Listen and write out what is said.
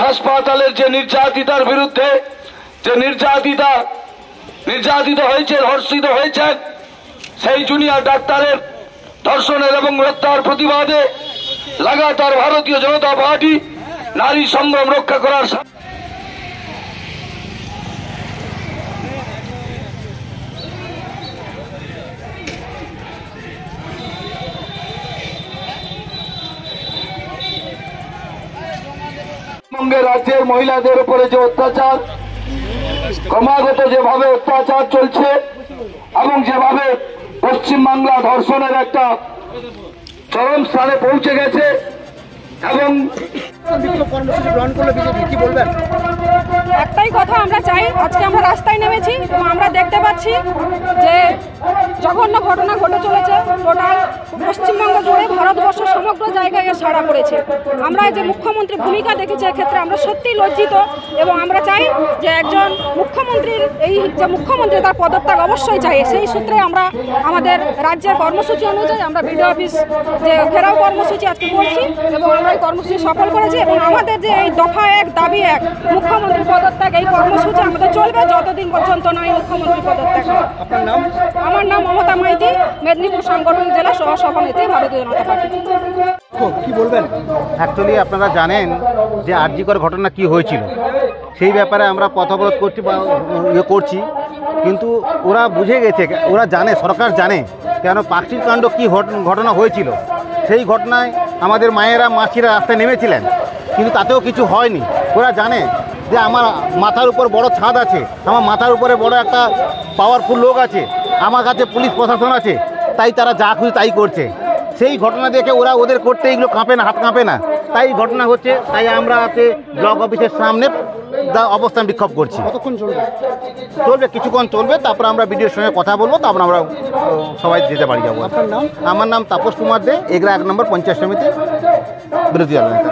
হাসপাতালের যে নির্যাতিতার বিরুদ্ধে যে নির্যাতিত হয়েছে, ধর্ষিত হয়েছেন, সেই জুনিয়র ডাক্তারের ধর্ষণের এবং হত্যার প্রতিবাদে লাগাতার ভারতীয় জনতা পার্টি নারী সংগ্রাম রক্ষা করার পশ্চিমবঙ্গের রাজ্যের মহিলাদের উপরে যে অত্যাচার, ক্রমাগত যেভাবে অত্যাচার চলছে এবং যেভাবে পশ্চিমবাংলা ধর্ষণের একটা চরম স্থানে পৌঁছে গেছে এবং কর্মসূচি গ্রহণ করলো বিজেপি, কি বলবেন? একটাই কথা আমরা চাই, আজকে আমরা রাস্তায় নেমেছি এবং আমরা দেখতে পাচ্ছি যে জঘন্য ঘটনা ঘটে চলেছে। টোটাল পশ্চিমবঙ্গ জুড়ে, ভারতবর্ষ সমগ্র জায়গায় সাড়া পড়েছে। আমরা যে মুখ্যমন্ত্রীর ভূমিকা দেখেছি এক্ষেত্রে আমরা সত্যিই লজ্জিত এবং আমরা চাই যে একজন মুখ্যমন্ত্রীর মুখ্যমন্ত্রী তার পদত্যাগ অবশ্যই চাই। সেই সূত্রে আমরা আমাদের রাজ্যের কর্মসূচি অনুযায়ী আমরা বিডিও অফিস যে ঘেরাও কর্মসূচি আজকে করছি এবং আমরা এই কর্মসূচি সফল করেছি এবং আমাদের যে এই দফা 1 দাবি 1 মুখ্যমন্ত্রী পদত্যাগ, এই কর্মসূচি আমাদের চলবে যতদিন পর্যন্ত নয় মুখ্যমন্ত্রী পদত্যাগ। আপনার নাম? আমার নাম মমতা মাইতি, মেদিনীপুর সাংগঠনিক জেলা সহসভাপতি, ভারতীয় জনতা পার্টি। কি বলবেন? অ্যাকচুয়ালি আপনারা জানেন যে আরজিকর ঘটনা কি হয়েছিল, সেই ব্যাপারে আমরা পথ অবরোধ করছি, কিন্তু ওরা বুঝে গেছে, ওরা জানে, সরকার জানে কেন পাখির কাণ্ড কী ঘটনা হয়েছিল। সেই ঘটনায় আমাদের মায়েরা মাসিরা রাস্তায় নেমেছিলেন, কিন্তু তাতেও কিছু হয়নি। ওরা জানে যে আমার মাথার উপর বড় ছাদ আছে, আমার মাথার উপরে বড় একটা পাওয়ারফুল লোক আছে, আমার কাছে পুলিশ প্রশাসন আছে, তাই তারা যা খুশি তাই করছে। সেই ঘটনা দেখে ওরা ওদের করতে এগুলো কাঁপে না, হাত কাঁপে না, তাই ঘটনা হচ্ছে। তাই আমরা ব্লক অফিসের সামনে অবস্থান বিক্ষোভ করছি। কতক্ষণ চলবে? চলবে, কিছুক্ষণ চলবে, তারপর আমরা বিডিওর সঙ্গে কথা বলবো, তারপর আমরা সবাই যেতে বাড়ি যাবো। আপনার নাম? আমার নাম তাপস কুমার দে, এগরা 1 নম্বর পঞ্চায়েত সমিতি বিরোধী দল নেতা।